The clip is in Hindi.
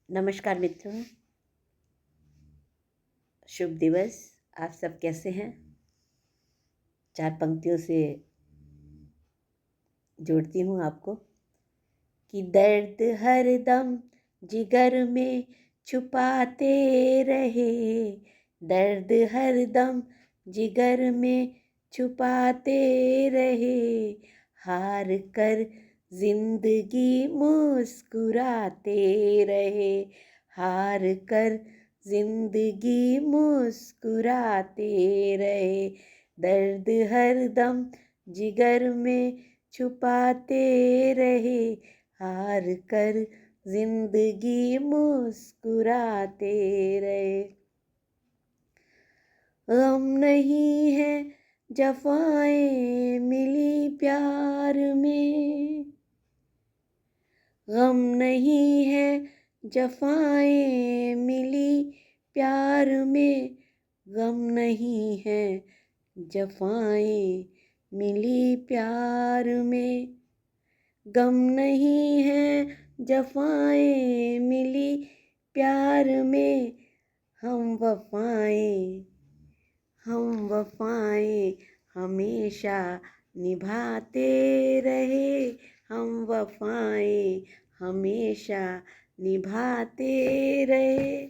नमस्कार मित्रों, शुभ दिवस। आप सब कैसे हैं? चार पंक्तियों से जोड़ती हूँ आपको कि दर्द हरदम जिगर में छुपाते रहे, दर्द हरदम जिगर में छुपाते रहे, हार कर जिंदगी मुस्कुराते रहे, हार कर जिंदगी मुस्कुराते रहे, दर्द हरदम जिगर में छुपाते रहे, हार कर जिंदगी मुस्कुराते रहे। गम नहीं है जफाएं मिली प्यार में, गम नहीं है जफाएं मिली प्यार में, गम नहीं है जफाएं मिली प्यार में, गम नहीं है जफाएं मिली प्यार में, हम वफाएं हमेशा निभाते रहे, हम वफाएं हमेशा निभाते रहे।